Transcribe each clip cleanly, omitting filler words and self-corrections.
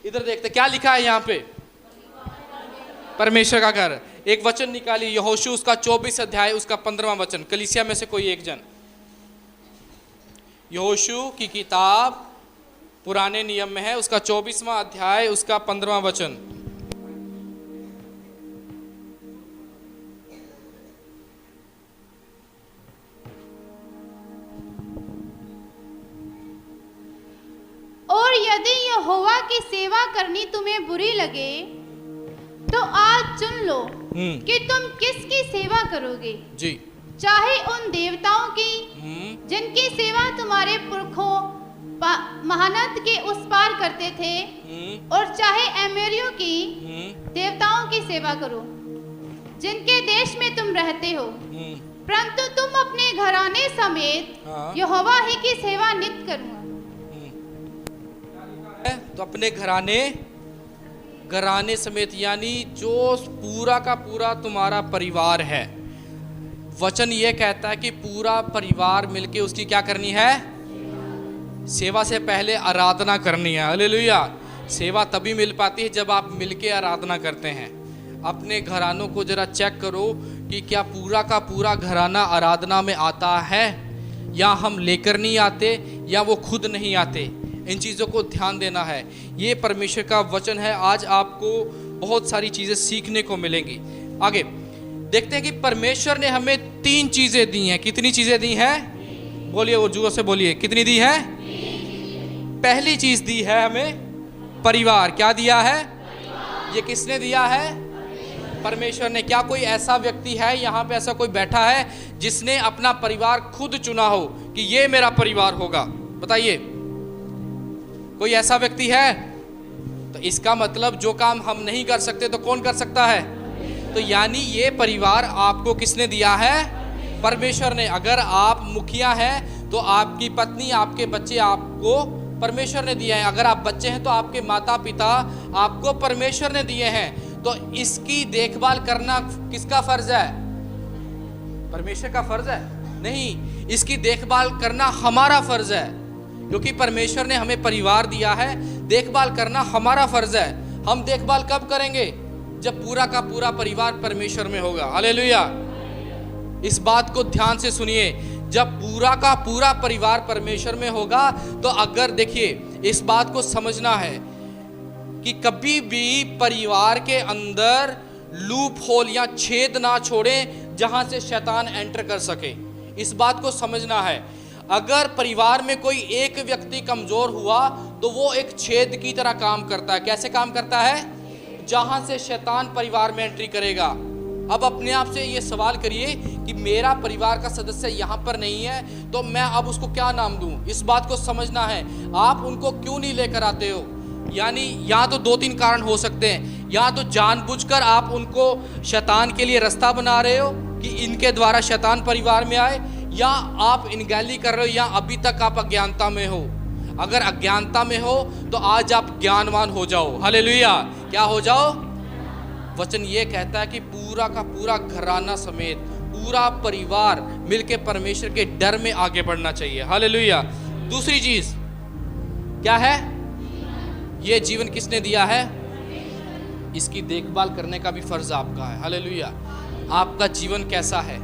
इधर देखते क्या लिखा है यहाँ पे, परमेश्वर का घर। एक वचन निकालिए, यहोशू उसका 24 अध्याय उसका 15वां वचन, कलीसिया में से कोई एक जन। यहोशू की किताब पुराने नियम में है, उसका 24वां अध्याय उसका 15वां वचन। और यदि यहोवा की सेवा करनी तुम्हें बुरी लगे तो आज चुन लो कि तुम किसकी सेवा करोगे जी। चाहे उन देवताओं की जिनकी सेवा तुम्हारे पुरखों महानद के उस पार करते थे, और चाहे एमोरियों की देवताओं की सेवा करो जिनके देश में तुम रहते हो, परंतु तुम अपने घराने समेत यहोवा ही की सेवा नित्य करूंगा। तो अपने घराने समेत, यानी जो पूरा का पूरा तुम्हारा परिवार है, वचन ये कहता है कि पूरा परिवार मिलके उसकी क्या करनी है, सेवा से पहले आराधना करनी है। हालेलुया। सेवा तभी मिल पाती है जब आप मिलके आराधना करते हैं। अपने घरानों को जरा चेक करो कि क्या पूरा का पूरा घराना आराधना में आता है, या हम लेकर नहीं आते, या वो खुद नहीं आते। इन चीज़ों को ध्यान देना है। ये परमेश्वर का वचन है। आज आपको बहुत सारी चीज़ें सीखने को मिलेंगी। आगे देखते हैं कि परमेश्वर ने हमें 3 चीज़ें दी हैं। कितनी चीज़ें दी हैं? बोलिए, वो जोर से बोलिए, कितनी दी है? पहली चीज़ दी है हमें परिवार। क्या दिया है? ये किसने दिया है? परमेश्वर ने। क्या कोई ऐसा व्यक्ति है यहाँ पे, ऐसा कोई बैठा है जिसने अपना परिवार खुद चुना हो कि ये मेरा परिवार होगा? बताइए, कोई ऐसा व्यक्ति है? तो इसका मतलब जो काम हम नहीं कर सकते तो कौन कर सकता है? तो यानी ये परिवार आपको किसने दिया है? परमेश्वर ने। अगर आप मुखिया हैं तो आपकी पत्नी, आपके बच्चे आपको परमेश्वर ने दिए हैं। अगर आप बच्चे हैं तो आपके माता पिता आपको परमेश्वर ने दिए हैं। तो इसकी देखभाल करना किसका फर्ज है? परमेश्वर का फर्ज है? नहीं, इसकी देखभाल करना हमारा फर्ज है, क्योंकि परमेश्वर ने हमें परिवार दिया है। देखभाल करना हमारा फर्ज है। हम देखभाल कब करेंगे? जब पूरा का पूरा परिवार परमेश्वर में होगा। हालेलुया। इस बात को ध्यान से सुनिए, जब पूरा का पूरा परिवार परमेश्वर में होगा तो अगर देखिए, इस बात को समझना है कि कभी भी परिवार के अंदर लूप होल या छेद ना छोड़ें जहां से शैतान एंटर कर सके। इस बात को समझना है। अगर परिवार में कोई एक व्यक्ति कमजोर हुआ तो वो एक छेद की तरह काम करता है। कैसे काम करता है? जहां से शैतान परिवार में एंट्री करेगा। अब अपने आप से ये सवाल करिए कि मेरा परिवार का सदस्य यहाँ पर नहीं है तो मैं अब उसको क्या नाम दूं? इस बात को समझना है। आप उनको क्यों नहीं लेकर आते हो? यानी या तो 2-3 कारण हो सकते हैं। या तो जानबूझकर आप उनको शैतान के लिए रास्ता बना रहे हो कि इनके द्वारा शैतान परिवार में आए, या आप इनगैली कर रहे हो, या अभी तक आप अज्ञानता में हो। अगर अज्ञानता में हो तो आज आप ज्ञानवान हो जाओ। हालेलुया। क्या हो जाओ? वचन ये कहता है कि पूरा का पूरा घराना समेत पूरा परिवार मिलके परमेश्वर के डर में आगे बढ़ना चाहिए। हालेलुया। दूसरी चीज क्या है? ये जीवन किसने दिया है? इसकी देखभाल करने का भी फर्ज आपका है। हालेलुया। आपका जीवन कैसा है?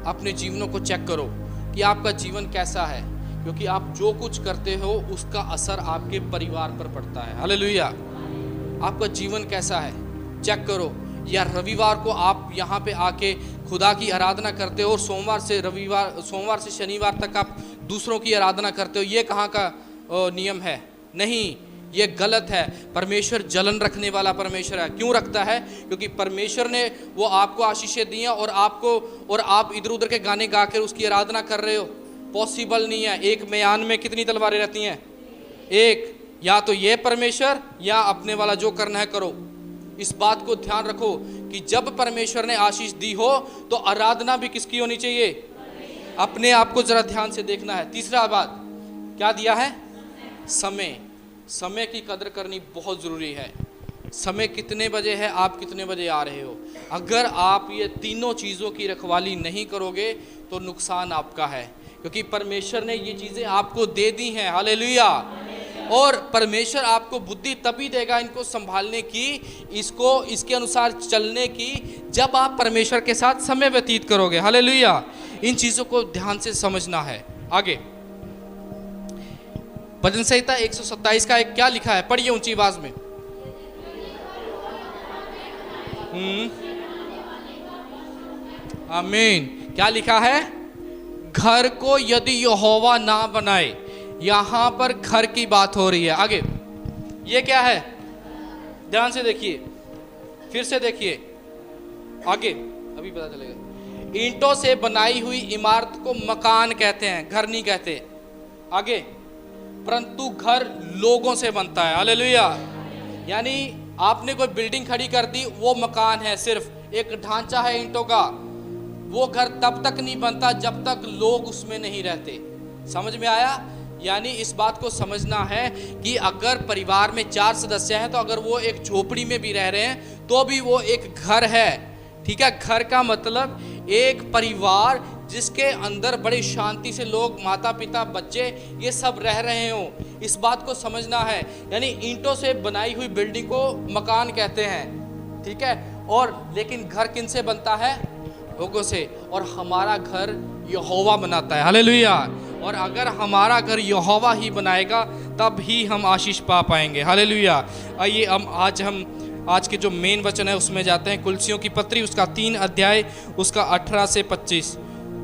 अपने जीवनों को चेक करो कि आपका जीवन कैसा है, क्योंकि आप जो कुछ करते हो उसका असर आपके परिवार पर पड़ता है। हालेलुया। आपका जीवन कैसा है चेक करो। या रविवार को आप यहाँ पे आके खुदा की आराधना करते हो और सोमवार से शनिवार तक आप दूसरों की आराधना करते हो, ये कहाँ का नियम है? नहीं, ये गलत है। परमेश्वर जलन रखने वाला परमेश्वर है। क्यों रखता है? क्योंकि परमेश्वर ने वो आपको आशीषें दी हैं और आप इधर उधर के गाने गा कर उसकी आराधना कर रहे हो। पॉसिबल नहीं है। एक म्यान में कितनी तलवारें रहती हैं? एक। या तो ये परमेश्वर या अपने वाला जो करना है करो। इस बात को ध्यान रखो कि जब परमेश्वर ने आशीष दी हो तो आराधना भी किसकी होनी चाहिए? अपने आप को जरा ध्यान से देखना है। तीसरा बात क्या दिया है? समय। समय की कदर करनी बहुत ज़रूरी है। समय कितने बजे है, आप कितने बजे आ रहे हो? अगर आप ये तीनों चीज़ों की रखवाली नहीं करोगे तो नुकसान आपका है, क्योंकि परमेश्वर ने ये चीज़ें आपको दे दी हैं। हालेलुया। और परमेश्वर आपको बुद्धि तभी देगा इनको संभालने की, इसके अनुसार चलने की, जब आप परमेश्वर के साथ समय व्यतीत करोगे। हालेलुया। इन चीजों को ध्यान से समझना है। आगे भजन संहिता 127 का एक क्या लिखा है, पढ़िए ऊंची आवाज में। आमीन। क्या लिखा है? घर को यदि यहोवा ना बनाए। यहां पर घर की बात हो रही है। आगे ये क्या है? ध्यान से देखिए, फिर से देखिए, आगे अभी पता चलेगा। ईंटों से बनाई हुई इमारत को मकान कहते हैं, घर नहीं कहते। आगे, परंतु घर लोगों से बनता है। हालेलुया। यानी आपने कोई बिल्डिंग खड़ी कर दी, वो मकान है, सिर्फ एक ढांचा है ईंटों का। वो घर तब तक नहीं बनता जब तक लोग उसमें नहीं रहते। समझ में आया? यानी इस बात को समझना है कि अगर परिवार में 4 सदस्य हैं तो अगर वो एक झोपड़ी में भी रह रहे हैं तो भी वो एक घर है। ठीक है? घर का मतलब एक परिवार जिसके अंदर बड़ी शांति से लोग, माता पिता, बच्चे, ये सब रह रहे हो। इस बात को समझना है। यानी ईंटों से बनाई हुई बिल्डिंग को मकान कहते हैं। ठीक है? और लेकिन घर किन से बनता है? लोगों से। और हमारा घर यहोवा बनाता है। हालेलुया। और अगर हमारा घर यहोवा ही बनाएगा तब ही हम आशीष पा पाएंगे। हालेलुया। आइए हम आज के जो मेन वचन है उसमें जाते हैं। कुलसियों की पत्री उसका 3 अध्याय उसका 18 से 25।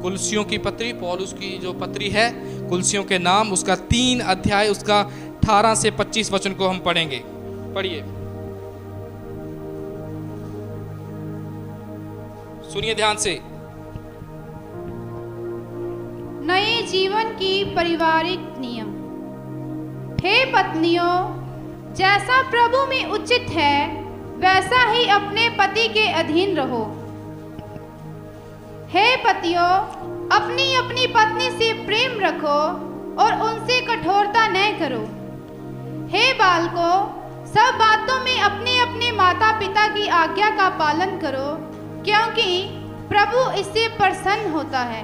कुलसियों की पत्री, पौलुस की जो पत्री है कुलसियों के नाम, उसका 3 अध्याय उसका 18 से 25 वचन को हम पढ़ेंगे। पढ़िए, सुनिए ध्यान से। नए जीवन की पारिवारिक नियम। हे पत्नियों, जैसा प्रभु में उचित है वैसा ही अपने पति के अधीन रहो। हे पतियों, अपनी अपनी पत्नी से प्रेम रखो और उनसे कठोरता न करो। हे बालकों, सब बातों में अपने अपने माता पिता की आज्ञा का पालन करो, क्योंकि प्रभु इससे प्रसन्न होता है।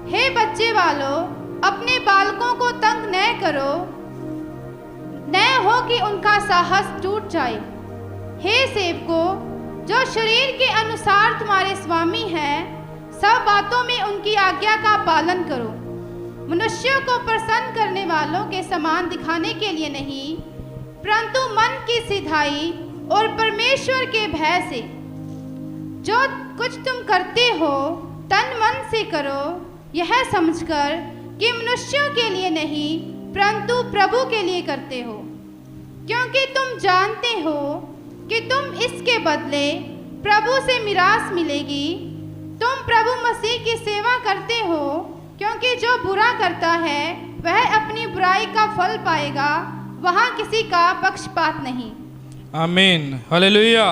हे बच्चे वालों, अपने बालकों को तंग न करो, न हो कि उनका साहस टूट जाए। हे सेवकों, जो शरीर के अनुसार तुम्हारे स्वामी हैं, सब बातों में उनकी आज्ञा का पालन करो, मनुष्यों को प्रसन्न करने वालों के समान दिखाने के लिए नहीं, परंतु मन की सिधाई और परमेश्वर के भय से। जो कुछ तुम करते हो तन मन से करो, यह समझकर कि मनुष्यों के लिए नहीं परंतु प्रभु के लिए करते हो, क्योंकि तुम जानते हो कि तुम इसके बदले प्रभु से मिरास मिलेगी। तुम प्रभु मसीह की सेवा करते हो, क्योंकि जो बुरा करता है वह अपनी बुराई का फल पाएगा, वहाँ किसी का पक्षपात नहीं। आमीन। हालेलुया।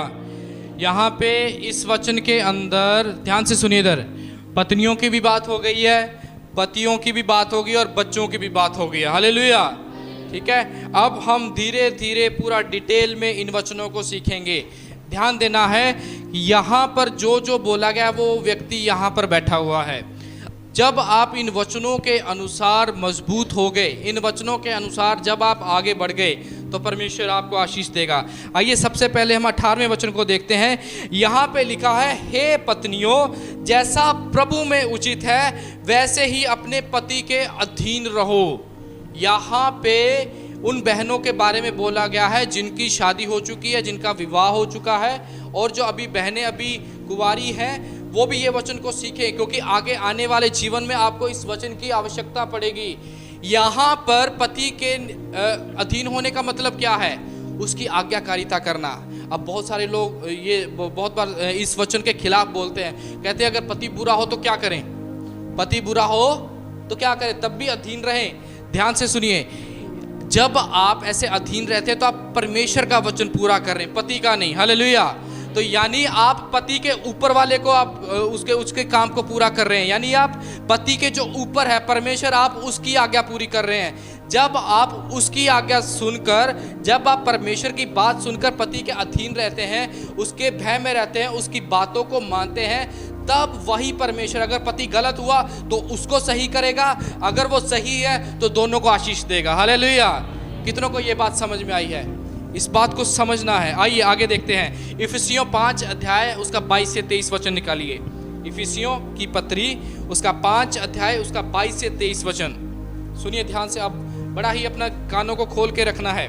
यहाँ पे इस वचन के अंदर ध्यान से सुनिए, इधर पत्नियों की भी बात हो गई है, पतियों की भी बात होगी और बच्चों की भी बात हो गई है। हालेलुया। ठीक है? अब हम धीरे धीरे पूरा डिटेल में इन वचनों को सीखेंगे। ध्यान देना है, यहाँ पर जो जो बोला गया वो व्यक्ति यहाँ पर बैठा हुआ है। जब आप इन वचनों के अनुसार मजबूत हो गए, इन वचनों के अनुसार जब आप आगे बढ़ गए तो परमेश्वर आपको आशीष देगा। आइए सबसे पहले हम 18वें वचन को देखते हैं। यहाँ पे लिखा है, हे पत्नियों, जैसा प्रभु में उचित है वैसे ही अपने पति के अधीन रहो। यहाँ पे उन बहनों के बारे में बोला गया है जिनकी शादी हो चुकी है, जिनका विवाह हो चुका है, और जो अभी बहनें अभी कुंवारी हैं वो भी ये वचन को सीखें, क्योंकि आगे आने वाले जीवन में आपको इस वचन की आवश्यकता पड़ेगी। यहाँ पर पति के अधीन होने का मतलब क्या है? उसकी आज्ञाकारिता करना। अब बहुत सारे लोग ये बहुत बार इस वचन के खिलाफ बोलते हैं, कहते हैं अगर पति बुरा हो तो क्या करें? पति बुरा हो तो क्या करें? तब भी अधीन रहें। ध्यान से सुनिए, जब आप ऐसे अधीन रहते हैं तो आप परमेश्वर का वचन पूरा कर रहे हैं, पति का नहीं। हालेलुया। तो यानी आप पति के ऊपर वाले को आप उसके काम को पूरा कर रहे हैं, यानी आप पति के जो ऊपर है परमेश्वर, आप उसकी आज्ञा पूरी कर रहे हैं। जब आप उसकी आज्ञा सुनकर, जब आप परमेश्वर की बात सुनकर पति के अधीन रहते हैं, उसके भय में रहते हैं, उसकी बातों को मानते हैं, तब वही परमेश्वर, अगर पति गलत हुआ तो उसको सही करेगा, अगर वो सही है तो दोनों को आशीष देगा। हालेलुया। कितनों को ये बात समझ में आई है? इस बात को समझना है। आइए आगे देखते हैं। इफिसियों 5 अध्याय उसका 22 से 23 वचन निकालिए। इफिसियों की पत्री उसका 5 अध्याय उसका 22 से 23 वचन सुनिए ध्यान से। अब बड़ा ही अपना कानों को खोल के रखना है।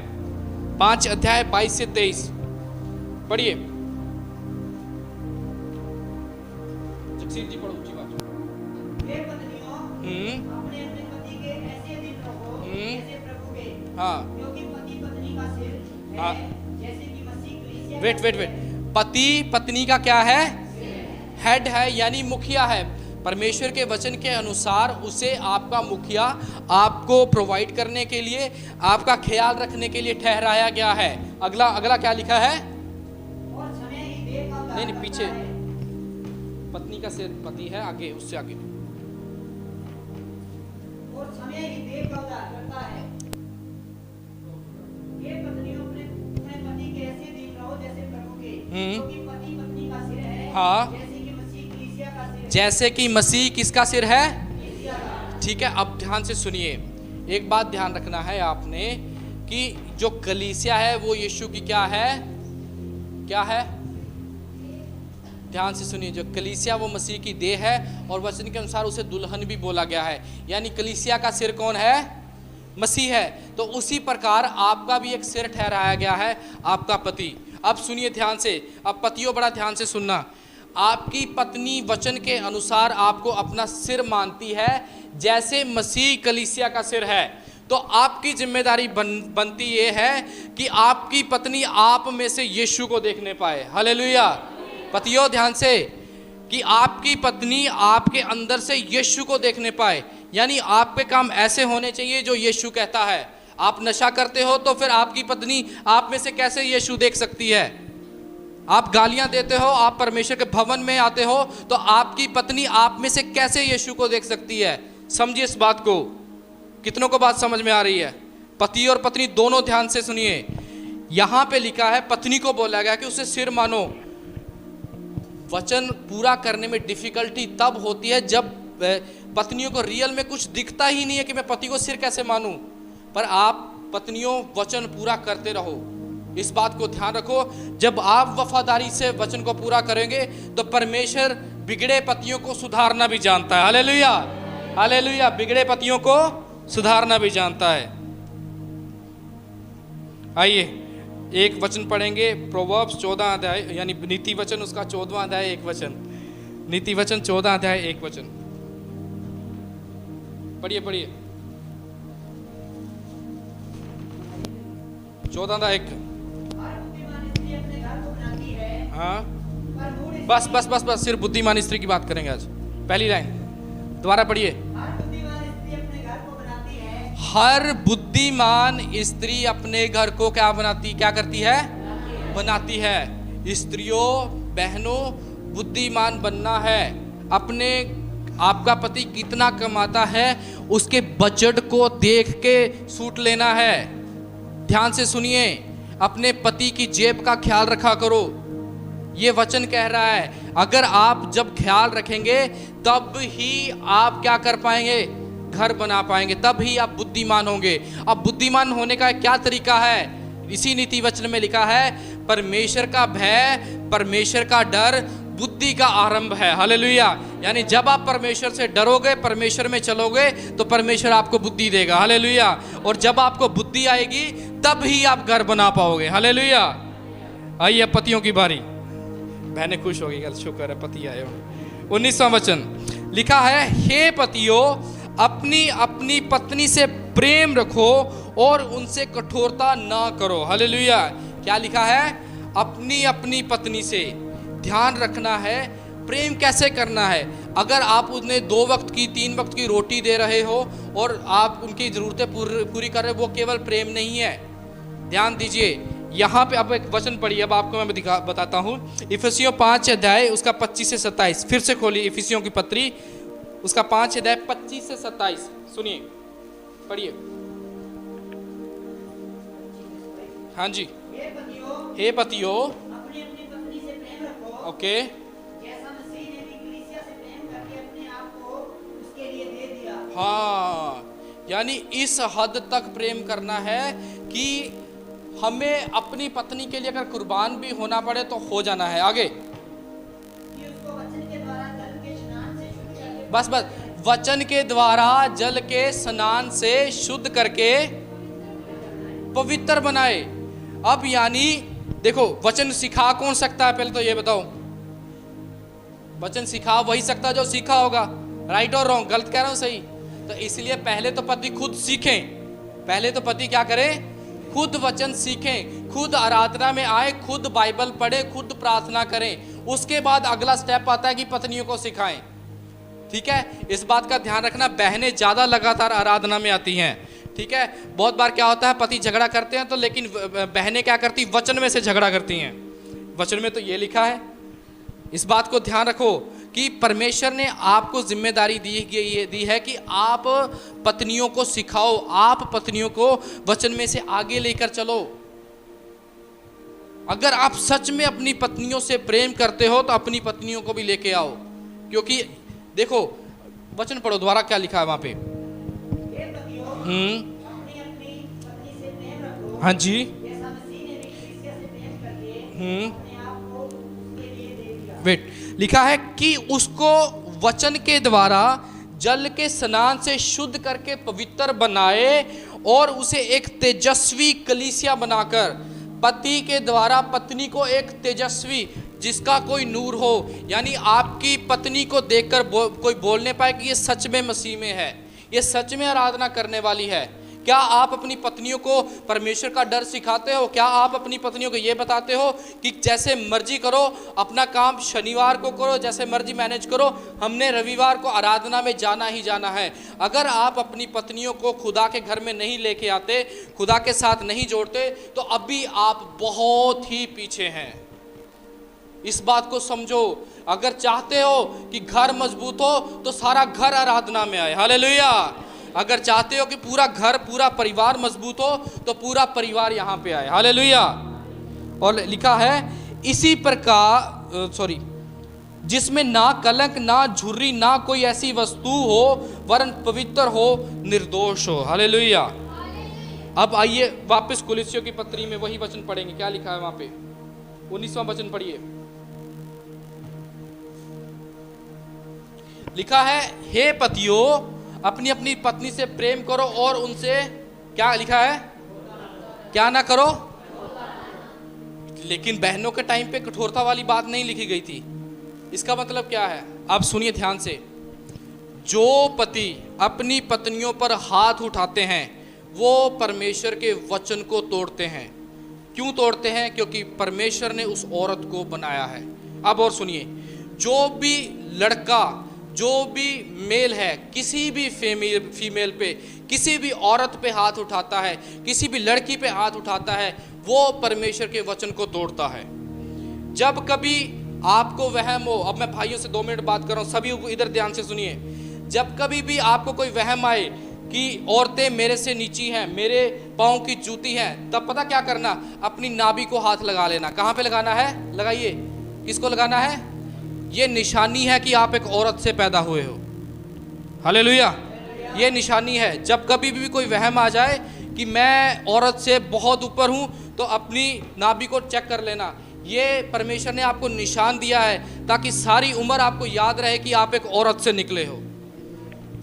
5 अध्याय 22 से 23 पढ़िए। जगसीर जी पढ़ो ऊंची बात। हे पत्नियों, अपने अपने पति के ऐसे दिन रहो जैसे प्रभु के। हाँ, क्योंकि पति पत्नी का सिर है, हाँ। जैसे कि मसीह कलीसिया वेट पति पत्नी का क्या है? हेड है, यानी मुखिया है। परमेश्वर के वचन के अनुसार उसे आपका मुखिया आपको प्रोवाइड करने के लिए, आपका ख्याल रखने के लिए ठहराया गया है। अगला क्या लिखा है? और समय ही देह का उद्धार नहीं पीछे करता है। पत्नी का सिर पति है, आगे उससे आगे। और समय ही देह का उद्धार करता है। हे पत्नियों, अपने पति के ऐसे दिन रहो जैसे प्रभु के। क्योंकि पति पत्नी का सिर है, हाँ। जैसे कि मसीह कलीसिया का सिर है। जैसे कि मसीह किसका सिर है? कलीसिया का। ठीक है, अब ध्यान से सुनिए। एक बात ध्यान रखना है आपने कि जो कलीसिया है वो यीशु की क्या है? क्या है? ध्यान से सुनिए। जो कलीसिया वो मसीह की देह है और वचन के अनुसार उसे दुल्हन भी बोला गया है। यानी कलीसिया का सिर कौन है? मसीह है। तो उसी प्रकार आपका भी एक सिर ठहराया गया है, आपका पति। अब सुनिए ध्यान से। अब पतियों बड़ा ध्यान से सुनना। आपकी पत्नी वचन के अनुसार आपको अपना सिर मानती है जैसे मसीह कलीसिया का सिर है। तो आपकी जिम्मेदारी बनती ये है कि आपकी पत्नी आप में से यीशु को देखने पाए। हालेलुया। पतियों ध्यान से, कि आपकी पत्नी आपके अंदर से यीशु को देखने पाए। यानी आपके काम ऐसे होने चाहिए जो यीशु कहता है। आप नशा करते हो तो फिर आपकी पत्नी आप में से कैसे यीशु देख सकती है? आप गालियां देते हो, आप परमेश्वर के भवन में आते हो, तो आपकी पत्नी आप में से कैसे यीशु को देख सकती है? समझिए इस बात को। कितनों को बात समझ में आ रही है? पति और पत्नी दोनों ध्यान से सुनिए। यहां पे लिखा है, पत्नी को बोला गया कि उसे सिर मानो। वचन पूरा करने में डिफिकल्टी तब होती है जब पत्नियों को रियल में कुछ दिखता ही नहीं है कि मैं पति को सिर कैसे मानूं। पर आप पत्नियों वचन पूरा करते रहो, इस बात को ध्यान रखो। जब आप वफादारी से वचन को पूरा करेंगे तो परमेश्वर बिगड़े पतियों को सुधारना भी जानता है। Hallelujah, hallelujah. बिगड़े पतियों को सुधारना भी जानता है। आइए एक वचन पढ़ेंगे, प्रोवर्ब्स 14 अध्याय, यानी नीति वचन उसका 14वां अध्याय 1 वचन। नीति वचन 14 अध्याय 1 वचन पढ़िए। 14:1। हर बुद्धिमान स्त्री अपने घर को बनाती है, हाँ, पर मूढ़ बस सिर्फ बुद्धिमान स्त्री की बात करेंगे आज। पहली लाइन दोबारा पढ़िए। हर बुद्धिमान स्त्री अपने घर को बनाती है। हर बुद्धिमान स्त्री अपने घर को क्या करती है? बनाती है। स्त्रियों, बहनों, बुद्धिमान बनना है। आपका पति कितना कमाता है उसके बजट को देख के सूट लेना है। ध्यान से सुनिए। अपने पति की जेब का ख्याल रखा करो। ये वचन कह रहा है, अगर आप जब ख्याल रखेंगे तब ही आप क्या कर पाएंगे? घर बना पाएंगे, तब ही आप बुद्धिमान होंगे। अब बुद्धिमान होने का क्या तरीका है? इसी नीति वचन में लिखा है, परमेश्वर का भय, परमेश्वर का डर बुद्धि का आरंभ है। हालेलुया। यानी जब आप परमेश्वर से डरोगे, परमेश्वर में चलोगे, तो परमेश्वर आपको बुद्धि देगा। हालेलुया। और जब आपको बुद्धि आएगी तब ही आप घर बना पाओगे। हालेलुया। आइए अब पतियों की बारी। बहनें खुश होगी, कल शुक्र है पति आए हो। 19वां वचन लिखा है, हे पतियों, अपनी अपनी पत्नी से प्रेम रखो और उनसे कठोरता ना करो। हालेलुया। क्या लिखा है? अपनी अपनी पत्नी से ध्यान रखना है। प्रेम कैसे करना है? अगर आप उन्हें 2 वक्त की 3 वक्त की रोटी दे रहे हो और आप उनकी ज़रूरतें पूरी कर रहे हो, वो केवल प्रेम नहीं है। ध्यान दीजिए। यहाँ पे अब एक वचन पढ़िए, अब आपको मैं बताता हूँ। इफिसियों 5 अध्याय उसका 25 से 27। फिर से खोलिए इफिसियों की पत्री उसका 5 अध्याय 25 से 27। सुनिए, पढ़िए। हाँ जी। हे पतियों, अपनी अपनी पत्नी से प्रेम रखो। ओके। जैसा मसीह ने भी कलीसिया से प्रेम करके अपने आप को उसके लिए दे दिया। हाँ, यानी इस हद तक प्रेम करना है कि हमें अपनी पत्नी के लिए अगर कुर्बान भी होना पड़े तो हो जाना है। आगे कि उसको वचन के द्वारा जल के स्नान से शुद्ध करके बस वचन के द्वारा जल के स्नान से शुद्ध करके पवित्र बनाए। अब यानी देखो, वचन सिखा कौन सकता है? पहले तो ये बताओ, वचन सिखा वही सकता है जो सीखा होगा। राइट और रॉन्ग? गलत कह रहा हूं? सही। तो इसलिए पहले तो पति खुद सीखें, पहले तो पति क्या करें? खुद वचन सीखें, खुद आराधना में आए, खुद बाइबल पढ़े, खुद प्रार्थना करें। उसके बाद अगला स्टेप आता है कि पत्नियों को सिखाएं। ठीक है, इस बात का ध्यान रखना। बहनें ज़्यादा लगातार आराधना में आती हैं। ठीक है, बहुत बार क्या होता है, पति झगड़ा करते हैं तो लेकिन बहनें क्या करती? वचन में से झगड़ा करती हैं। वचन में तो ये लिखा है। इस बात को ध्यान रखो कि परमेश्वर ने आपको जिम्मेदारी दी है कि आप पत्नियों को सिखाओ, आप पत्नियों को वचन में से आगे लेकर चलो। अगर आप सच में अपनी पत्नियों से प्रेम करते हो तो अपनी पत्नियों को भी लेके आओ। क्योंकि देखो, वचन पढ़ो दोबारा, क्या लिखा है वहां पे? हे पतियों, अपनी अपनी पत्नी से प्रेम रखो, हाँ जी। जैसा मसीह ने भी कलीसिया से प्रेम करके अपने आप को उसके लिए दे दिया। वेट, लिखा है कि उसको वचन के द्वारा जल के स्नान से शुद्ध करके पवित्र बनाए और उसे एक तेजस्वी कलीसिया बनाकर, पति के द्वारा पत्नी को एक तेजस्वी, जिसका कोई नूर हो, यानी आपकी पत्नी को देखकर कोई बोलने पाए कि ये सच में मसीह में है, ये सच में आराधना करने वाली है। क्या आप अपनी पत्नियों को परमेश्वर का डर सिखाते हो? क्या आप अपनी पत्नियों को ये बताते हो कि जैसे मर्जी करो, अपना काम शनिवार को करो, जैसे मर्जी मैनेज करो, हमने रविवार को आराधना में जाना ही जाना है? अगर आप अपनी पत्नियों को खुदा के घर में नहीं लेके आते, खुदा के साथ नहीं जोड़ते, तो अभी आप बहुत ही पीछे हैं। इस बात को समझो। अगर चाहते हो कि घर मजबूत हो तो सारा घर आराधना में आए। हालेलुया। अगर चाहते हो कि पूरा घर, पूरा परिवार मजबूत हो तो पूरा परिवार यहाँ पे आए। हालेलुया। और लिखा है इसी प्रकार, जिसमें ना कलंक, ना झुर्री, ना कोई ऐसी वस्तु हो, वरन पवित्र हो, निर्दोष हो। हालेलुया। अब आइए वापस कुलिसियों की पत्री में वही वचन पढ़ेंगे। क्या लिखा है वहां पे? 19वां वचन पढ़िए। लिखा है, हे पतियों, अपनी अपनी पत्नी से प्रेम करो और उनसे क्या लिखा है? क्या ना करो। लेकिन बहनों के टाइम पे कठोरता वाली बात नहीं लिखी गई थी। इसका मतलब क्या है? अब सुनिए ध्यान से। जो पति अपनी पत्नियों पर हाथ उठाते हैं वो परमेश्वर के वचन को तोड़ते हैं। क्यों तोड़ते हैं? क्योंकि परमेश्वर ने उस औरत को बनाया है। अब और सुनिए, जो भी लड़का, जो भी मेल है, किसी भी फीमेल पे, किसी भी औरत पे हाथ उठाता है, किसी भी लड़की पे हाथ उठाता है, वो परमेश्वर के वचन को तोड़ता है। जब कभी आपको वहम हो, अब मैं भाइयों से 2 मिनट बात कर रहा हूँ, सभी इधर ध्यान से सुनिए। जब कभी भी आपको कोई वहम आए कि औरतें मेरे से नीची हैं, मेरे पाँव की जूती हैं, तब पता क्या करना? अपनी नाभि को हाथ लगा लेना। कहाँ पे लगाना है? लगाइए। किसको लगाना है? ये निशानी है कि आप एक औरत से पैदा हुए हो। हालेलुया। ये निशानी है। जब कभी भी कोई वहम आ जाए कि मैं औरत से बहुत ऊपर हूं, तो अपनी नाभि को चेक कर लेना। ये परमेश्वर ने आपको निशान दिया है ताकि सारी उम्र आपको याद रहे कि आप एक औरत से निकले हो।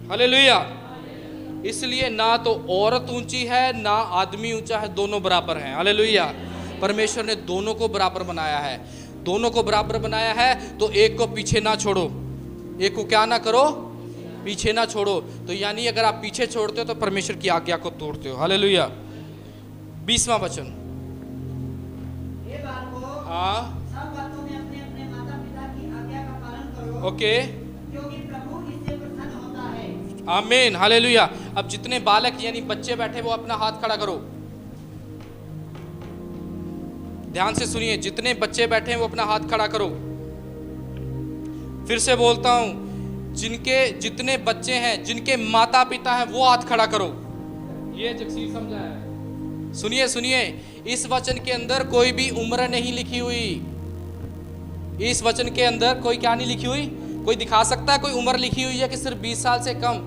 हालेलुया। इसलिए ना तो औरत ऊंची है ना आदमी ऊंचा है, दोनों बराबर हैं। हालेलुया। परमेश्वर ने दोनों को बराबर बनाया है। दोनों को बराबर बनाया है तो एक को पीछे ना छोड़ो, एक को क्या ना करो? पीछे ना छोड़ो। तो यानी अगर आप पीछे छोड़ते हो तो परमेश्वर की आज्ञा को तोड़ते हो। हालेलुया। 20वां वचन। हे बालकों, हाँ, सब बातों में अपने अपने माता पिता की आज्ञा का पालन करो, ओके, क्योंकि प्रभु इससे प्रसन्न होता है। आमीन। हालेलुया। अब जितने बालक यानी बच्चे बैठे वो अपना हाथ खड़ा करो। ध्यान से सुनिए, जितने बच्चे बैठे हैं वो अपना हाथ खड़ा करो। फिर से बोलता हूं, जितने बच्चे हैं, जिनके माता पिता हैं, वो हाथ खड़ा करो। ये जगसीर समझा है। सुनिए सुनिए, इस वचन के अंदर कोई भी उम्र नहीं लिखी हुई। इस वचन के अंदर कोई क्या नहीं लिखी हुई? कोई दिखा सकता है कोई उम्र लिखी हुई है कि सिर्फ 20 साल से कम?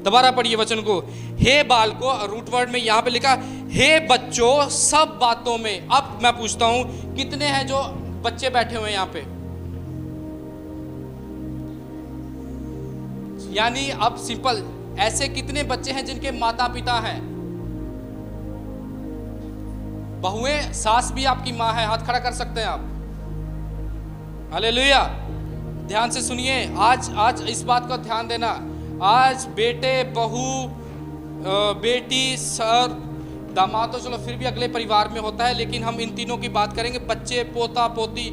दोबारा पढ़िए वचन को। हे बालकों, रूट वर्ड में यहां पे लिखा हे बच्चों सब बातों में। अब मैं पूछता हूं कितने हैं जो बच्चे बैठे हुए हैं यहां पे? यानी अब सिंपल, ऐसे कितने बच्चे हैं जिनके माता पिता हैं? बहुएं, सास भी आपकी माँ है, हाथ खड़ा कर सकते हैं आप। हालेलुया। ध्यान से सुनिए, आज इस बात का ध्यान देना। आज बेटे, बहू, बेटी, सर, दामाद तो चलो फिर भी अगले परिवार में होता है, लेकिन हम इन तीनों की बात करेंगे, बच्चे, पोता, पोती।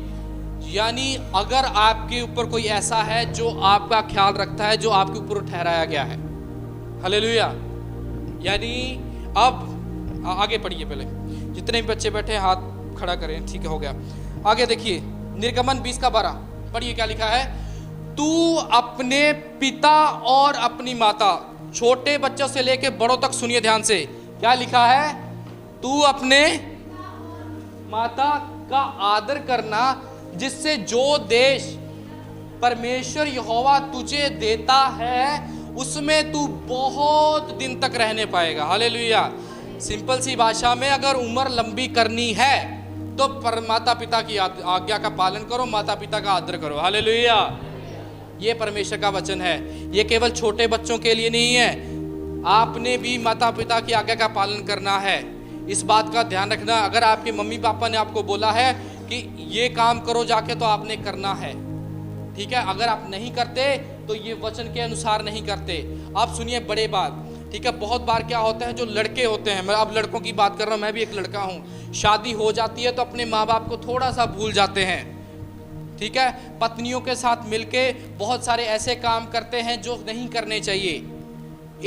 यानी अगर आपके ऊपर कोई ऐसा है जो आपका ख्याल रखता है, जो आपके ऊपर ठहराया गया है, हालेलुया। यानी अब आगे पढ़िए, पहले जितने भी बच्चे बैठे हाथ खड़ा करें, ठीक है, हो गया। आगे देखिए, निर्गमन 20:12 पढ़िए क्या लिखा है। तू अपने पिता और अपनी माता, छोटे बच्चों से लेके बड़ों तक सुनिए ध्यान से, क्या लिखा है? तू अपने माता का आदर करना, जिससे जो देश परमेश्वर यहोवा तुझे देता है उसमें तू बहुत दिन तक रहने पाएगा। हालेलुया। सिंपल सी भाषा में, अगर उम्र लंबी करनी है तो माता पिता की आज्ञा का पालन करो, माता पिता का आदर करो। हालेलुया। ये परमेश्वर का वचन है। ये केवल छोटे बच्चों के लिए नहीं है, आपने भी माता पिता की आज्ञा का पालन करना है। इस बात का ध्यान रखना, अगर आपके मम्मी पापा ने आपको बोला है कि ये काम करो जाके, तो आपने करना है, ठीक है। अगर आप नहीं करते तो ये वचन के अनुसार नहीं करते। आप सुनिए बड़े बात, ठीक है। बहुत बार क्या होता है, जो लड़के होते हैं, मैं अब लड़कों की बात कर रहा हूँ, मैं भी एक लड़का हूँ, शादी हो जाती है तो अपने माँ बाप को थोड़ा सा भूल जाते हैं, ठीक है। पत्नियों के साथ मिलके बहुत सारे ऐसे काम करते हैं जो नहीं करने चाहिए।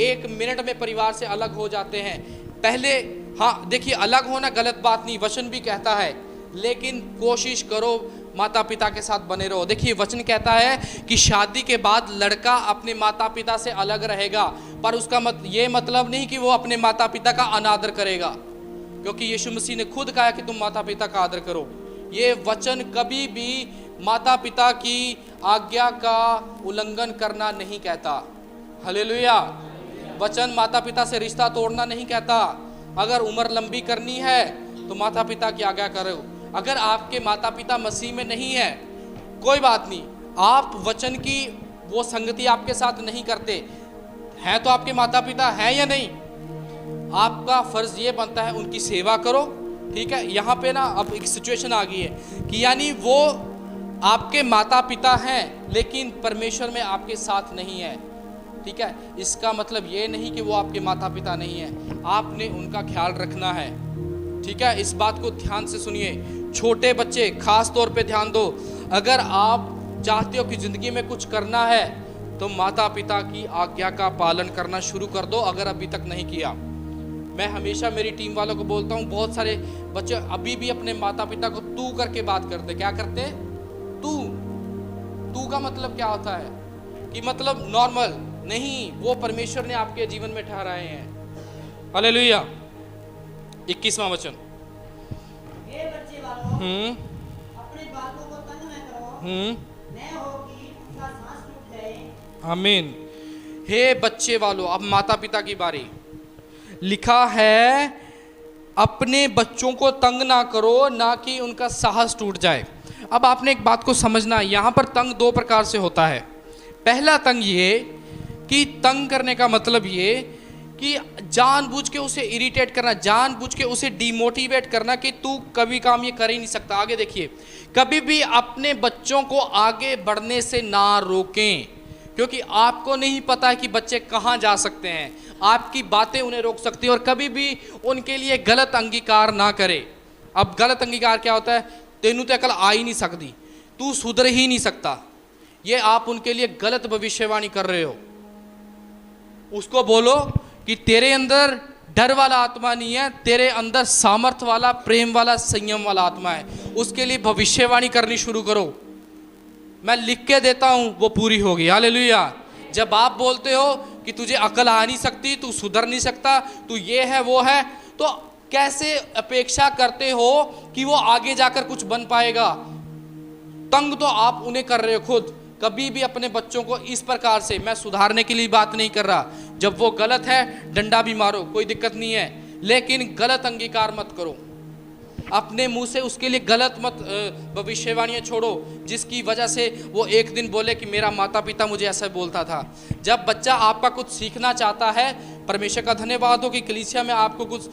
1 मिनट में परिवार से अलग हो जाते हैं। पहले हाँ देखिए, अलग होना गलत बात नहीं, वचन भी कहता है, लेकिन कोशिश करो माता पिता के साथ बने रहो। देखिए वचन कहता है कि शादी के बाद लड़का अपने माता पिता से अलग रहेगा, पर उसका ये मतलब नहीं कि वो अपने माता पिता का अनादर करेगा, क्योंकि यीशु मसीह ने खुद कहा कि तुम माता पिता का आदर करो। ये वचन कभी भी माता पिता की आज्ञा का उल्लंघन करना नहीं कहता। हालेलुया। वचन माता पिता से रिश्ता तोड़ना नहीं कहता। अगर उम्र लंबी करनी है तो माता पिता की आज्ञा करो। अगर आपके माता पिता मसीह में नहीं है, कोई बात नहीं, आप वचन की वो संगति आपके साथ नहीं करते हैं, तो आपके माता पिता हैं या नहीं, आपका फर्ज ये बनता है उनकी सेवा करो, ठीक है। यहाँ पे ना अब एक सिचुएशन आ गई है कि यानी वो आपके माता पिता हैं लेकिन परमेश्वर में आपके साथ नहीं है, ठीक है। इसका मतलब ये नहीं कि वो आपके माता पिता नहीं है, आपने उनका ख्याल रखना है, ठीक है। इस बात को ध्यान से सुनिए। छोटे बच्चे खास तौर पे ध्यान दो, अगर आप चाहते हो कि ज़िंदगी में कुछ करना है तो माता पिता की आज्ञा का पालन करना शुरू कर दो, अगर अभी तक नहीं किया। मैं हमेशा मेरी टीम वालों को बोलता हूँ, बहुत सारे बच्चे अभी भी अपने माता पिता को तू करके बात करते। क्या करते? तू का मतलब क्या होता है कि मतलब नॉर्मल नहीं, वो परमेश्वर ने आपके जीवन में ठहराए हैं। हालेलुया। 21वां वचन, हे बच्चे वालों, अपने बालकों को तंग न करो, न हो कि उनका सांस टूट जाए। आमीन। हे बच्चे वालों, अब माता पिता की बारी। लिखा है अपने बच्चों को तंग ना करो, ना कि उनका साहस टूट जाए। अब आपने एक बात को समझना, यहाँ पर तंग 2 प्रकार से होता है। पहला तंग ये कि तंग करने का मतलब ये कि जानबूझ के उसे इरिटेट करना, जानबूझ के उसे डिमोटिवेट करना कि तू कभी काम ये कर ही नहीं सकता। आगे देखिए, कभी भी अपने बच्चों को आगे बढ़ने से ना रोकें, क्योंकि आपको नहीं पता कि बच्चे कहाँ जा सकते हैं, आपकी बातें उन्हें रोक सकती हैं। और कभी भी उनके लिए गलत अंगीकार ना करें। अब गलत अंगीकार क्या होता है? तेनू तो अकल आ ही नहीं सकती, तू सुधर ही नहीं सकता, ये आप उनके लिए गलत भविष्यवाणी कर रहे हो। उसको बोलो कि तेरे अंदर डर वाला आत्मा नहीं है, तेरे अंदर सामर्थ वाला, प्रेम वाला, संयम वाला आत्मा है। उसके लिए भविष्यवाणी करनी शुरू करो। मैं लिख के देता हूं, वो पूरी होगी। हालेलुया। जब आप बोलते हो कि तुझे अकल आ नहीं सकती, तू सुधर नहीं सकता, तू ये है वो है, तो कैसे अपेक्षा करते हो कि वो आगे जाकर कुछ बन पाएगा? तंग तो आप उन्हें कर रहे हो खुद। कभी भी अपने बच्चों को इस प्रकार से, मैं सुधारने के लिए बात नहीं कर रहा, जब वो गलत है डंडा भी मारो, कोई दिक्कत नहीं है, लेकिन गलत अंगीकार मत करो। अपने मुंह से उसके लिए गलत मत भविष्यवाणियां छोड़ो, जिसकी वजह से वो एक दिन बोले कि मेरा माता पिता मुझे ऐसा बोलता था। जब बच्चा आपका कुछ सीखना चाहता है, परमेश्वर का धन्यवाद हो कि कलीसिया में आपको कुछ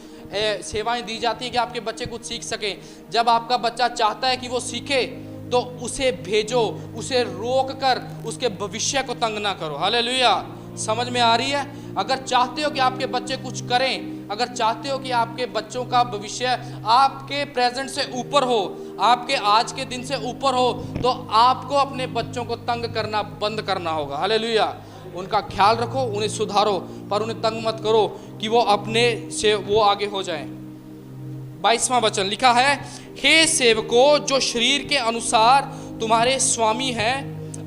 सेवाएं दी जाती हैं कि आपके बच्चे कुछ सीख सकें। जब आपका बच्चा चाहता है कि वो सीखे तो उसे भेजो, उसे रोक कर उसके भविष्य को तंग ना करो। हालेलुया, समझ में आ रही है? अगर चाहते हो कि आपके बच्चे कुछ करें, अगर चाहते हो कि आपके बच्चों का भविष्य आपके प्रेजेंट से ऊपर हो, आपके आज के दिन से ऊपर हो, तो आपको अपने बच्चों को तंग करना बंद करना होगा। हालेलुया, उनका ख्याल रखो, उन्हें सुधारो, पर उन्हें तंग मत करो कि वो अपने से वो आगे हो जाएं। 22वां वचन लिखा है, हे सेवकों जो शरीर के अनुसार तुम्हारे स्वामी हैं।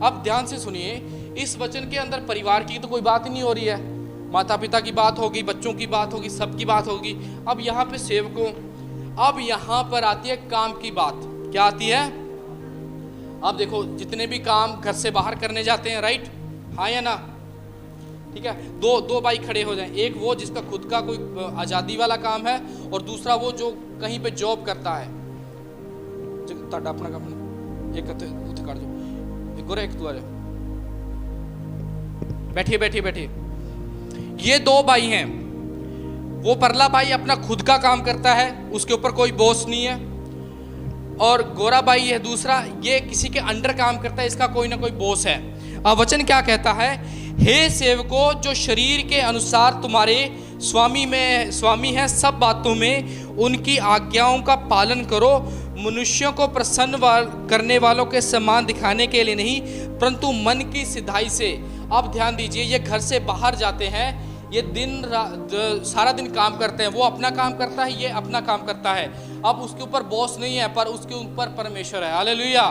अब ध्यान से सुनिए, इस वचन के अंदर परिवार की तो कोई बात ही नहीं हो रही है, माता पिता की बात होगी, बच्चों की बात होगी, सबकी बात होगी। अब यहाँ पे सेवकों, अब यहाँ पर आती है काम की बात। क्या आती है? अब देखो, जितने भी काम घर से बाहर करने जाते हैं, राइट, हाँ या ना? ठीक है, दो भाई खड़े हो जाएं, एक वो जिसका खुद का कोई आज़ादी वाला काम है और दूसरा वो जो कहीं पे जॉब करता है। अपना काम एक कर दो, एक गोरे एक तू आ जा, बैठिए बैठिए बैठिए। ये दो भाई हैं, वो परला भाई अपना खुद का काम करता है, उसके ऊपर कोई बॉस नहीं है, और गोरा भाई है दूसरा, ये किसी के अंडर काम करता है, इसका कोई ना कोई बॉस है। अब वचन क्या कहता है? हे सेवकों जो शरीर के अनुसार तुम्हारे स्वामी है, सब बातों में उनकी आज्ञाओं का पालन करो, मनुष्यों को प्रसन्न करने वालों के समान दिखाने के लिए नहीं, परंतु मन की सिधाई से। अब ध्यान दीजिए, ये घर से बाहर जाते हैं, ये सारा दिन काम करते हैं, वो अपना काम करता है, ये अपना काम करता है। अब उसके ऊपर बॉस नहीं है, पर उसके ऊपर परमेश्वर है। हालेलुया,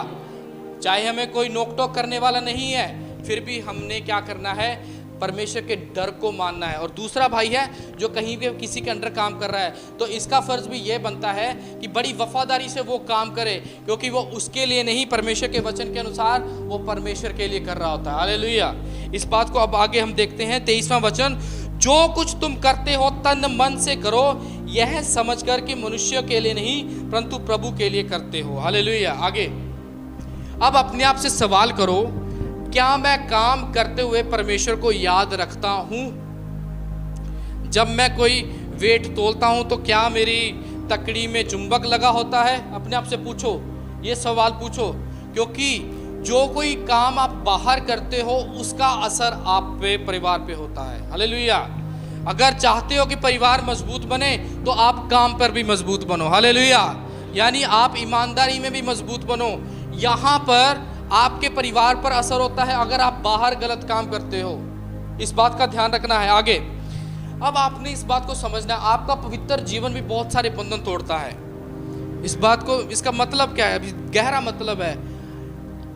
चाहे हमें कोई नोक टोक करने वाला नहीं है, फिर भी हमने क्या करना है? परमेश्वर के डर को मानना है। और दूसरा भाई है जो कहीं भी किसी के अंडर काम कर रहा है, तो इसका फर्ज भी ये बनता है कि बड़ी वफादारी से वो काम करे, क्योंकि वो उसके लिए नहीं, परमेश्वर के वचन के अनुसार वो परमेश्वर के लिए कर रहा होता है। हालेलुया, इस बात को अब आगे हम देखते हैं। 23वां वचन, जो कुछ तुम करते हो तन मन से करो, यह समझकर कि मनुष्य के लिए नहीं परंतु प्रभु के लिए करते हो। हालेलुया। आगे अब अपने आप से सवाल करो, क्या मैं काम करते हुए परमेश्वर को याद रखता हूं? जब मैं कोई वेट तोलता हूं तो क्या मेरी तकड़ी में चुंबक लगा होता है? अपने आप से पूछो, ये सवाल पूछो, क्योंकि जो कोई काम आप बाहर करते हो उसका असर आप पे, परिवार पे होता है। हालेलुया। अगर चाहते हो कि परिवार मजबूत बने तो आप काम पर भी मजबूत बनो। हालेलुया। यानी आप ईमानदारी में भी मजबूत बनो। यहाँ पर आपके परिवार पर असर होता है अगर आप बाहर गलत काम करते हो, इस बात का ध्यान रखना है। आगे अब आपने इस बात को समझना है, आपका पवित्र जीवन भी बहुत सारे बंधन तोड़ता है। इस बात को, इसका मतलब क्या है? गहरा मतलब है,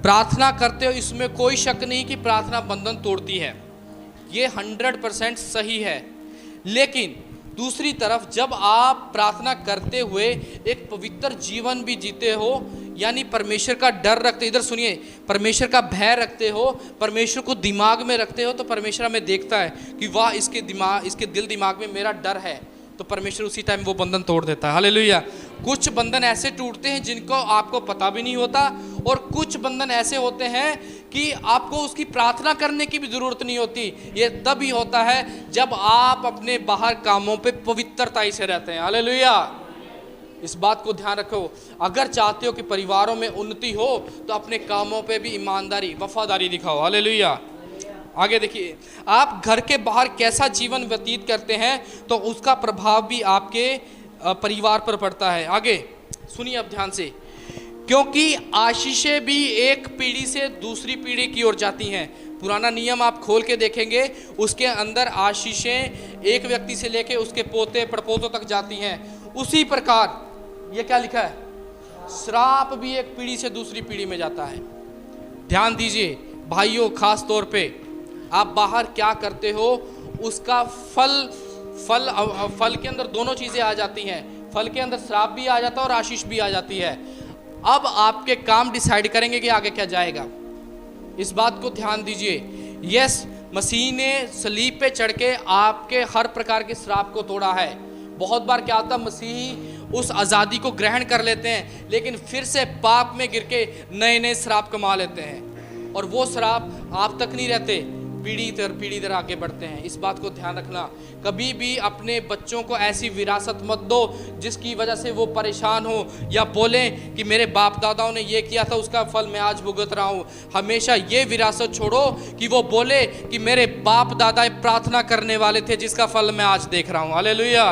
प्रार्थना करते हो इसमें कोई शक नहीं कि प्रार्थना बंधन तोड़ती है, ये 100% सही है। लेकिन दूसरी तरफ जब आप प्रार्थना करते हुए एक पवित्र जीवन भी जीते हो, यानी परमेश्वर का डर रखते, इधर सुनिए, परमेश्वर का भय रखते हो, परमेश्वर को दिमाग में रखते हो, तो परमेश्वर हमें देखता है कि वाह, इसके दिल दिमाग में मेरा डर है, तो परमेश्वर उसी टाइम वो बंधन तोड़ देता है। हालेलुया। कुछ बंधन ऐसे टूटते हैं जिनको आपको पता भी नहीं होता, और कुछ बंधन ऐसे होते हैं कि आपको उसकी प्रार्थना करने की भी जरूरत नहीं होती। ये तभी होता है जब आप अपने बाहर कामों पे पवित्रता से रहते हैं। हालेलुया। इस बात को ध्यान रखो, अगर चाहते हो कि परिवारों में उन्नति हो तो अपने कामों पे भी ईमानदारी, वफादारी दिखाओ। हालेलुया। आगे देखिए, आप घर के बाहर कैसा जीवन व्यतीत करते हैं तो उसका प्रभाव भी आपके परिवार पर पड़ता है। आगे सुनिए अब ध्यान से, क्योंकि आशीषें भी एक पीढ़ी से दूसरी पीढ़ी की ओर जाती हैं। पुराना नियम आप खोल के देखेंगे, उसके अंदर आशीषें एक व्यक्ति से लेके उसके पोते पड़पोतों तक जाती हैं। उसी प्रकार ये क्या लिखा है, श्राप भी एक पीढ़ी से दूसरी पीढ़ी में जाता है। ध्यान दीजिए भाइयों, खास तौर पे आप बाहर क्या करते हो उसका फल के अंदर दोनों चीजें आ जाती हैं। फल के अंदर श्राप भी आ जाता है और आशीष भी आ जाती है। अब आपके काम डिसाइड करेंगे कि आगे क्या जाएगा। इस बात को ध्यान दीजिए। यस, मसीह ने सलीब पे चढ़ के आपके हर प्रकार के श्राप को तोड़ा है, बहुत बार क्या होता है, मसीही उस आज़ादी को ग्रहण कर लेते हैं लेकिन फिर से पाप में गिर के नए नए श्राप कमा लेते हैं, और वो श्राप आप तक नहीं रहते, पीढ़ी दर आगे बढ़ते हैं। इस बात को ध्यान रखना, कभी भी अपने बच्चों को ऐसी विरासत मत दो जिसकी वजह से वो परेशान हो या बोलें कि मेरे बाप दादाओं ने ये किया था, उसका फल मैं आज भुगत रहा हूँ। हमेशा ये विरासत छोड़ो कि वो बोले कि मेरे बाप दादा प्रार्थना करने वाले थे जिसका फल मैं आज देख रहा हूँ। हालेलुया।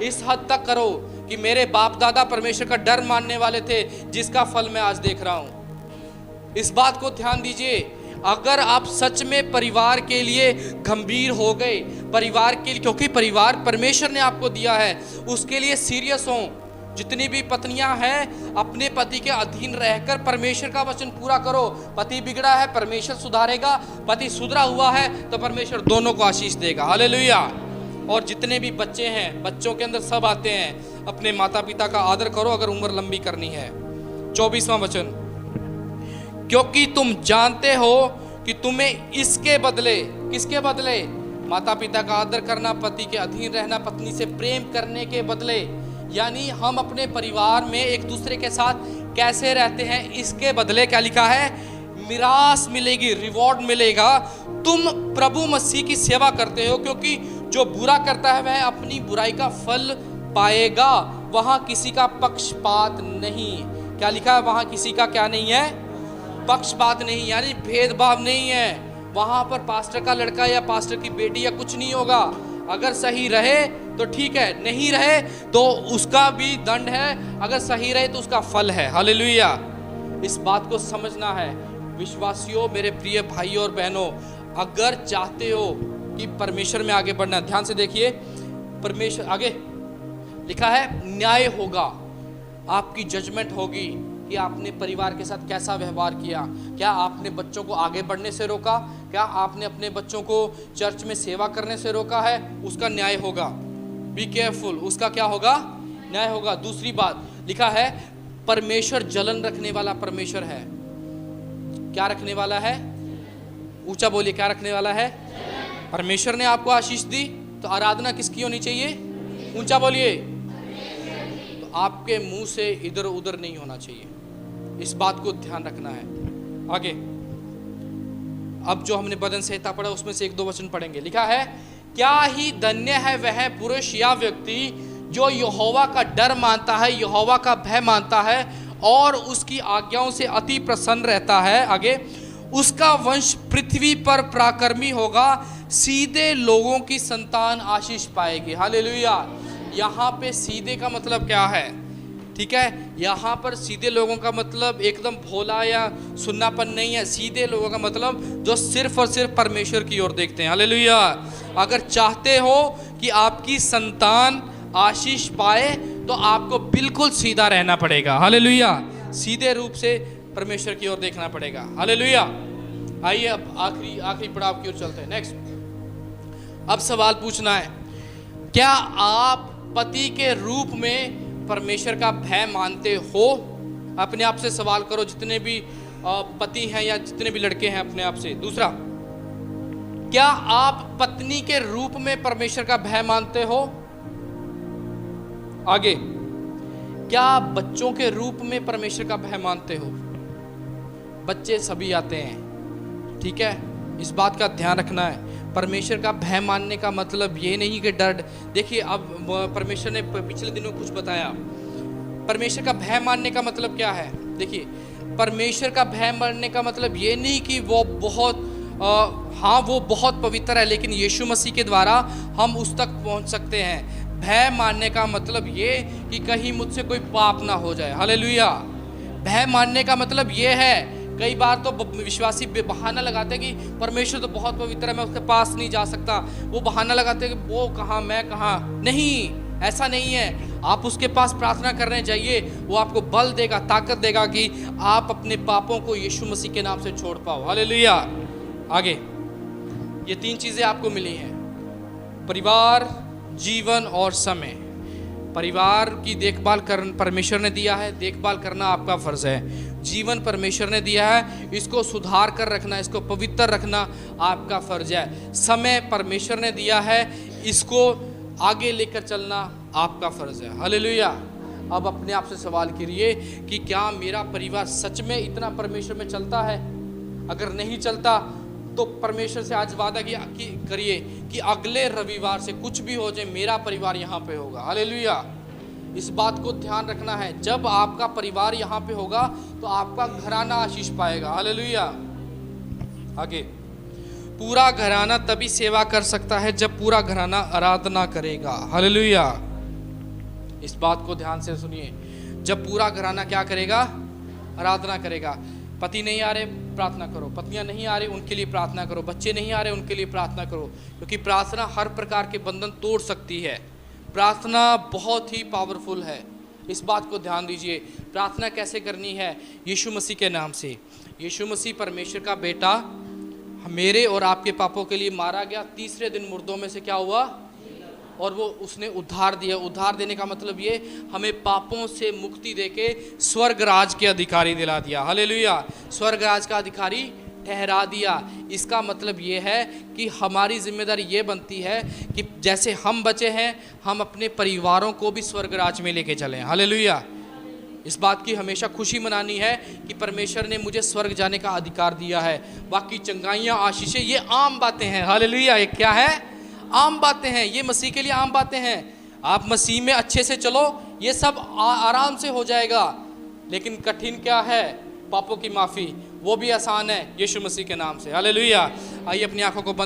इस हद तक करो कि मेरे बाप दादा परमेश्वर का डर मानने वाले थे जिसका फल मैं आज देख रहा हूँ। इस बात को ध्यान दीजिए, अगर आप सच में परिवार के लिए गंभीर हो गए, परिवार के लिए, क्योंकि परिवार परमेश्वर ने आपको दिया है, उसके लिए सीरियस हो। जितनी भी पत्नियां हैं अपने पति के अधीन रहकर परमेश्वर का वचन पूरा करो। पति बिगड़ा है, परमेश्वर सुधारेगा, पति सुधरा हुआ है तो परमेश्वर दोनों को आशीष देगा। हालेलुया। और जितने भी बच्चे हैं, बच्चों के अंदर सब आते हैं, अपने माता पिता का आदर करो अगर उम्र लंबी करनी है। 24वां वचन, क्योंकि तुम जानते हो कि तुम्हें इसके बदले, किसके बदले? माता पिता का आदर करना, पति के अधीन रहना, पत्नी से प्रेम करने के बदले, यानी हम अपने परिवार में एक दूसरे के साथ कैसे रहते हैं, इसके बदले क्या लिखा है? मिरास मिलेगी, रिवॉर्ड मिलेगा। तुम प्रभु मसीह की सेवा करते हो, क्योंकि जो बुरा करता है वह अपनी बुराई का फल पाएगा। वहां किसी का पक्षपात नहीं। क्या लिखा है? वहां किसी का क्या नहीं है? पक्षपात नहीं, यानी भेदभाव नहीं है। वहां पर पास्टर का लड़का या पास्टर की बेटी या कुछ नहीं होगा। अगर सही रहे तो ठीक है, नहीं रहे तो उसका भी दंड है, अगर सही रहे तो उसका फल है। हालेलुया। इस बात को समझना है विश्वासियों, मेरे प्रिय भाइयों और बहनों, अगर चाहते हो कि परमेश्वर में आगे बढ़ना, ध्यान से देखिए, परमेश्वर आगे लिखा है न्याय होगा, आपकी जजमेंट होगी कि आपने परिवार के साथ कैसा व्यवहार किया। क्या आपने बच्चों को आगे बढ़ने से रोका? क्या आपने अपने बच्चों को चर्च में सेवा करने से रोका है? उसका न्याय होगा। बी केयरफुल, उसका क्या होगा? न्याय होगा। दूसरी बात लिखा है, परमेश्वर जलन रखने वाला परमेश्वर है। क्या रखने वाला है? ऊंचा बोलिए, क्या रखने वाला है? परमेश्वर ने आपको आशीष दी तो आराधना किसकी होनी चाहिए? ऊंचा बोलिए। तो आपके मुंह से इधर उधर नहीं होना चाहिए। इस बात को ध्यान रखना है। आगे अब जो हमने बदन संहिता पढ़ा उसमें से 1-2 वचन पढ़ेंगे। लिखा है, क्या ही धन्य है वह पुरुष या व्यक्ति जो यहोवा का डर मानता है, यहोवा का भय मानता है और उसकी आज्ञाओं से अति प्रसन्न रहता है। आगे, उसका वंश पृथ्वी पर पराक्रमी होगा, सीधे लोगों की संतान आशीष पाएगी। हालेलुया। यहाँ पे सीधे का मतलब क्या है? ठीक है, यहाँ पर सीधे लोगों का मतलब एकदम भोला या सुन्नापन नहीं है। सीधे लोगों का मतलब जो सिर्फ और सिर्फ परमेश्वर की ओर देखते हैं। हालेलुया। अगर चाहते हो कि आपकी संतान आशीष पाए तो आपको बिल्कुल सीधा रहना पड़ेगा। हालेलुया। सीधे रूप से परमेश्वर की ओर देखना पड़ेगा। हालेलुया। आइए अब आखिरी पड़ाव की ओर चलते हैं। नेक्स्ट, अब सवाल पूछना है, क्या आप पति के रूप में परमेश्वर का भय मानते हो? अपने आप से सवाल करो, जितने भी पति हैं या जितने भी लड़के हैं अपने आप से। दूसरा, क्या आप पत्नी के रूप में परमेश्वर का भय मानते हो? आगे, क्या आप बच्चों के रूप में परमेश्वर का भय मानते हो? बच्चे सभी आते हैं, ठीक है, इस बात का ध्यान रखना है। परमेश्वर का भय मानने का मतलब ये नहीं कि डर। देखिए, अब परमेश्वर ने पिछले दिनों कुछ बताया। परमेश्वर का भय मानने का मतलब क्या है? देखिए, परमेश्वर का भय मानने का मतलब ये नहीं कि वो बहुत हाँ वो बहुत पवित्र है लेकिन यीशु मसीह के द्वारा हम उस तक पहुंच सकते हैं। भय मानने का मतलब ये कि कहीं मुझसे कोई पाप ना हो जाए। हालेलुया। भय मानने का मतलब ये है, कई बार तो विश्वासी बहाना लगाते हैं कि परमेश्वर तो बहुत पवित्र है, मैं उसके पास नहीं जा सकता। वो बहाना लगाते हैं कि वो कहाँ मैं कहाँ। नहीं, ऐसा नहीं है। आप उसके पास प्रार्थना करने जाइए, वो आपको बल देगा, ताकत देगा कि आप अपने पापों को यीशु मसीह के नाम से छोड़ पाओ। हालेलुया। आगे, ये 3 चीज़ें आपको मिली हैं, परिवार, जीवन और समय। परिवार की देखभाल परमेश्वर ने दिया है, देखभाल करना आपका फर्ज है। जीवन परमेश्वर ने दिया है, इसको सुधार कर रखना, इसको पवित्र रखना आपका फर्ज है। समय परमेश्वर ने दिया है, इसको आगे लेकर चलना आपका फर्ज है। हालेलुया। अब अपने आप से सवाल करिए कि क्या मेरा परिवार सच में इतना परमेश्वर में चलता है? अगर नहीं चलता तो परमेश्वर से आज वादा करिए कि अगले रविवार से कुछ भी हो जाए मेरा परिवार यहाँ पे होगा। हालेलुया। इस बात को ध्यान रखना है, जब आपका परिवार यहाँ पे होगा तो आपका घराना आशीष पाएगा। हालेलुया। आगे, पूरा घराना तभी सेवा कर सकता है जब पूरा घराना आराधना करेगा। हालेलुया। इस बात को ध्यान से सुनिए, जब पूरा घराना क्या करेगा? आराधना करेगा। पति नहीं आ रहे, प्रार्थना करो। पत्नियां नहीं आ रही, उनके लिए प्रार्थना करो। बच्चे नहीं आ रहे, उनके लिए प्रार्थना करो, क्योंकि प्रार्थना हर प्रकार के बंधन तोड़ सकती है। प्रार्थना बहुत ही पावरफुल है, इस बात को ध्यान दीजिए। प्रार्थना कैसे करनी है? यीशु मसीह के नाम से। यीशु मसीह परमेश्वर का बेटा मेरे और आपके पापों के लिए मारा गया, तीसरे दिन मुर्दों में से क्या हुआ? और वो उसने उद्धार दिया। उद्धार देने का मतलब ये, हमें पापों से मुक्ति देके स्वर्ग राज के अधिकारी दिला दिया। हालेलुया। स्वर्ग राज का अधिकारी ठहरा दिया। इसका मतलब ये है कि हमारी जिम्मेदारी ये बनती है कि जैसे हम बचे हैं, हम अपने परिवारों को भी स्वर्ग राज में लेके चलें। हालेलुया। इस बात की हमेशा खुशी मनानी है कि परमेश्वर ने मुझे स्वर्ग जाने का अधिकार दिया है। बाकी चंगाइयाँ, आशीषें, ये आम बातें हैं। हालेलुया। ये क्या है? आम बातें हैं। ये मसीह के लिए आम बातें हैं। आप मसीह में अच्छे से चलो, ये सब आराम से हो जाएगा। लेकिन कठिन क्या है? पापों की माफ़ी, वो भी आसान है यीशु मसीह के नाम से। हालेलुया। आइए अपनी आंखों को बंद